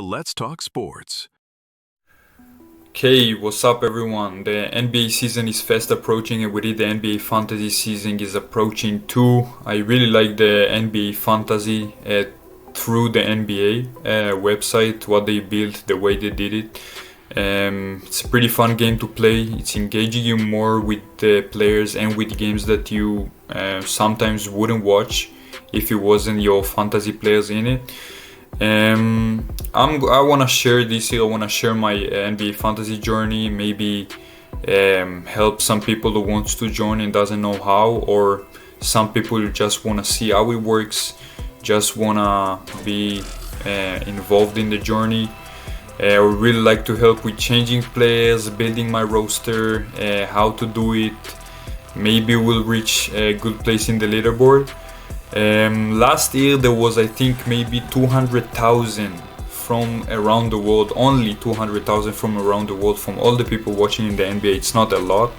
Let's talk sports. Okay, what's up everyone? The NBA season is fast approaching and with it the NBA fantasy season is approaching too. I really like the NBA fantasy through the NBA website, what they built, the way they did it. It's a pretty fun game to play. It's engaging you more with the players and with games that you sometimes wouldn't watch if it wasn't your fantasy players in it. I want to share this year. I want to share my NBA fantasy journey. Maybe help some people who wants to join and doesn't know how, or some people who just want to see how it works, just want to be involved in the journey. I would really like to help with changing players, building my roster, how to do it. Maybe we'll reach a good place in the leaderboard. Last year there was, I think, maybe 200,000 from around the world, only 200,000 from around the world, from all the people watching in the NBA. It's not a lot.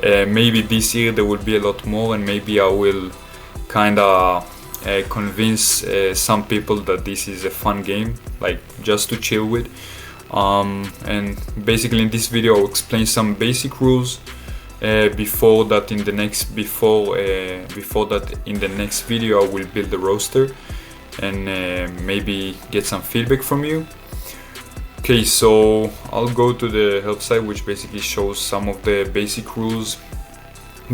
Maybe this year there will be a lot more, and maybe I will kind of convince some people that this is a fun game, like just to chill with. And basically in this video I'll explain some basic rules. Before that in the next video I will build the roster and maybe get some feedback from you. Okay, so I'll go to the help site, which basically shows some of the basic rules.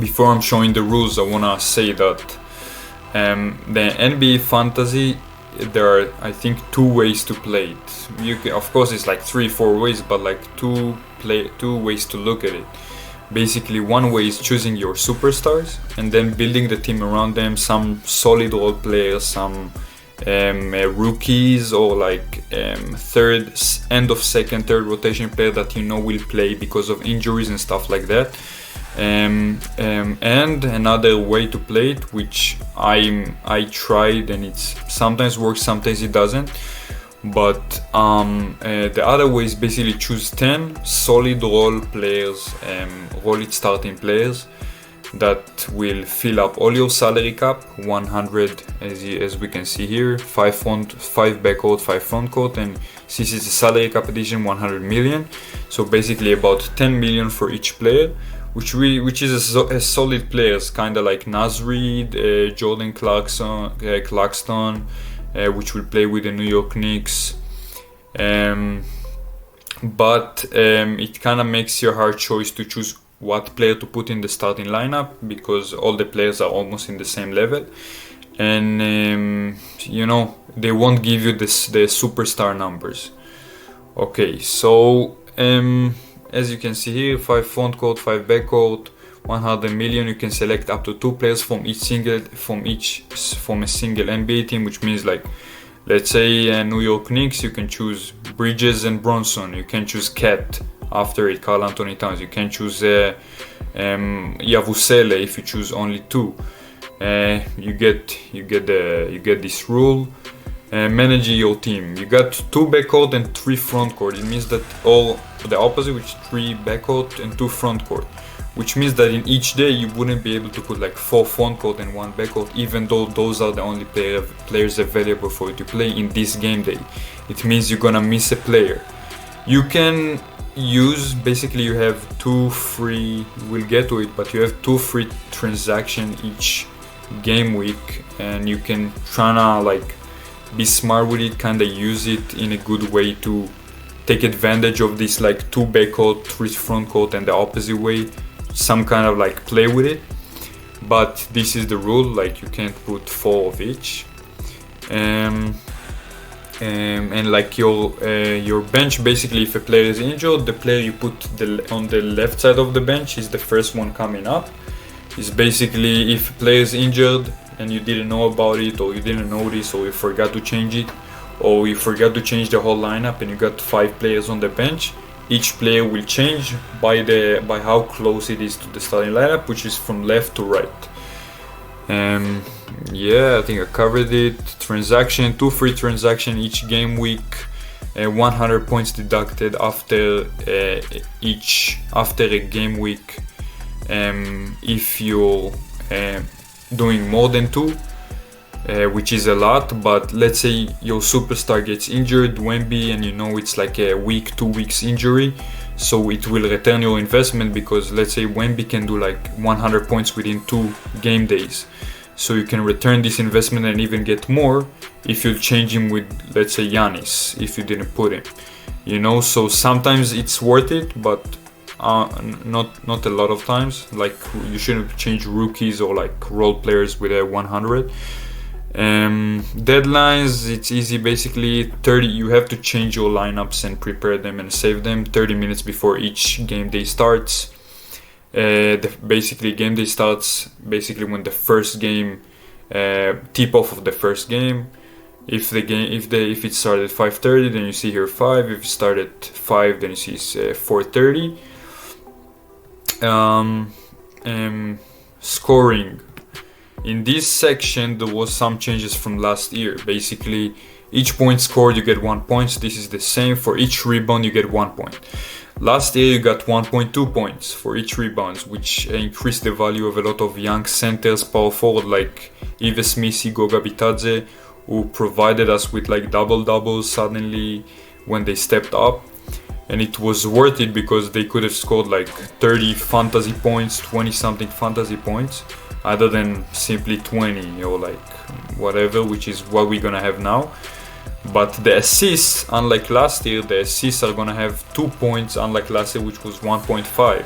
Before I'm showing the rules, I wanna say that the NBA fantasy, there are, I think, two ways to play it. Of course it's like 3-4 ways, but like two ways to look at it. Basically, one way is choosing your superstars and then building the team around them, some solid role players, some rookies, or like end of second, third rotation player that you know will play because of injuries and stuff like that. And another way to play it, which I tried, and it's sometimes works, sometimes it doesn't. But the other way is basically choose 10 solid role players, role starting players that will fill up all your salary cap, 100 as we can see here, 5 backcourt, 5 frontcourt, and since it's a salary cap edition, 100 million. So basically about 10 million for each player, which is a solid players, kind of like Naz Reid, Jordan Clarkson, which will play with the New York Knicks. But it kind of makes your hard choice to choose what player to put in the starting lineup, because all the players are almost in the same level, and they won't give you the superstar numbers. Okay, so as you can see here, 5 frontcourt, 5 backcourt, 100 million. You can select up to 2 players from a single NBA team, which means, like, let's say New York Knicks, you can choose Bridges and Bronson. You can choose Cat after it, Karl Anthony Towns. You can choose Yavusele if you choose only 2. You get this rule. Managing your team, you got 2 backcourt and 3 frontcourt. It means that all the opposite, which 3 backcourt and 2 frontcourt, which means that in each day you wouldn't be able to put like 4 frontcourt and 1 backcourt, even though those are the only players available for you to play in this game day. It means you're gonna miss a player. You can use, basically you have 2 free, we'll get to it, but you have 2 free transactions each game week, and you can tryna like be smart with it, kinda use it in a good way to take advantage of this, like 2 backcourt, 3 frontcourt, and the opposite way, some kind of like play with it. But this is the rule, like you can't put 4 of each. And like your bench, basically if a player is injured, the player you put on the left side of the bench is the first one coming up. It's basically if a player is injured and you didn't know about it, or you didn't notice, or you forgot to change it, or you forgot to change the whole lineup, and you got 5 players on the bench, each player will change by how close it is to the starting lineup, which is from left to right. Yeah, I think I covered it. Transaction, 2 free transaction each game week, 100 points deducted after a game week. If you're doing more than 2, which is a lot. But let's say your superstar gets injured, Wemby, and you know it's like a week, 2 weeks injury, so it will return your investment, because let's say Wemby can do like 100 points within 2 game days, so you can return this investment and even get more if you change him with, let's say, Giannis, if you didn't put him, you know. So sometimes it's worth it, but not a lot of times. Like, you shouldn't change rookies or like role players with a 100. Deadlines, it's easy. Basically 30, you have to change your lineups and prepare them and save them 30 minutes before each game day starts. Basically game day starts basically when the first game, tip off of the first game. If it started at 5:30, then you see here 5. If it started at 5, then you see 4:30. Scoring. In this section, there was some changes from last year. Basically, each point scored, you get 1 point. This is the same. For each rebound, you get 1 point. Last year, you got 1.2 points for each rebounds, which increased the value of a lot of young centers, power forward like Ives Missi, Goga Bitadze, who provided us with like double-doubles suddenly when they stepped up. And it was worth it because they could have scored like 30 fantasy points, 20-something fantasy points, other than simply 20 or like whatever, which is what we're gonna have now. But the assists, unlike last year, the assists are gonna have 2 points, unlike last year, which was 1.5,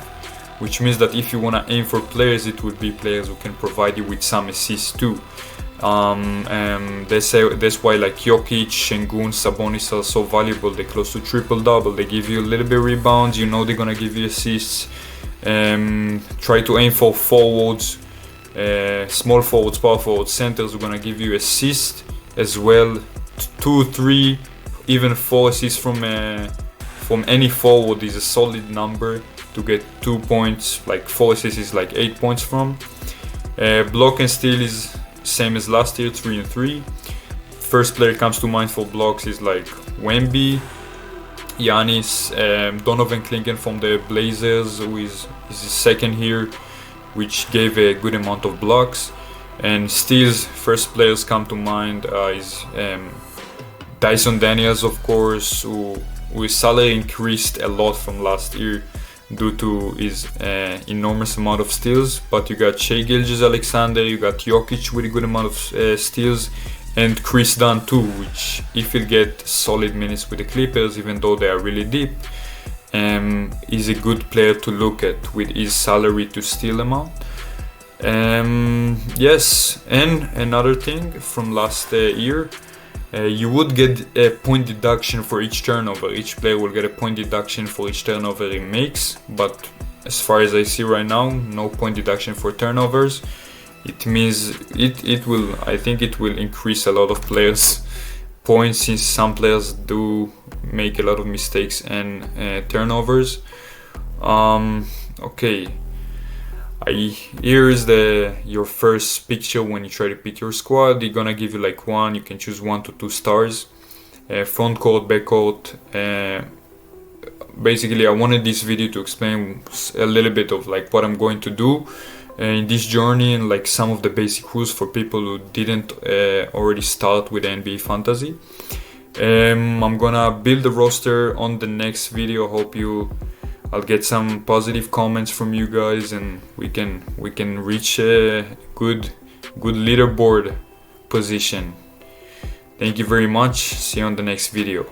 which means that if you wanna aim for players, it would be players who can provide you with some assists too. That's why like Jokic, Şengün, Sabonis are so valuable. They're close to triple-double. They give you a little bit of rebounds, you know they're gonna give you assists. Try to aim for forwards, small forwards, power forwards, centers who are gonna give you assists as well. 2, 3, even 4 assists from any forward is a solid number to get 2 points. Like 4 assists is like 8 points from. Block and steal is same as last year, 3 and 3. First player comes to mind for blocks is like Wemby, Giannis, Donovan Clingan from the Blazers, who is second here, which gave a good amount of blocks. And steals, first players come to mind is Dyson Daniels, of course, whose salary increased a lot from last year due to his enormous amount of steals. But you got Shai Gilgeous-Alexander, you got Jokic with a good amount of steals, and Chris Dunn too, which if he'll get solid minutes with the Clippers, even though they are really deep, is a good player to look at with his salary to steal amount. Yes, and another thing from last year, you would get a point deduction for each turnover. Each player will get a point deduction for each turnover he makes, but as far as I see right now, no point deduction for turnovers. It means I think it will increase a lot of players' points, since some players do make a lot of mistakes and turnovers. Okay. Here is your first picture when you try to pick your squad. They're gonna give you like you can choose 1 to 2 stars. Front court, backcourt. Basically, I wanted this video to explain a little bit of like what I'm going to do in this journey, and like some of the basic rules for people who didn't already start with NBA fantasy. I'm gonna build the roster on the next video. Hope I'll get some positive comments from you guys, and we can reach a good leaderboard position. Thank you very much. See you on the next video.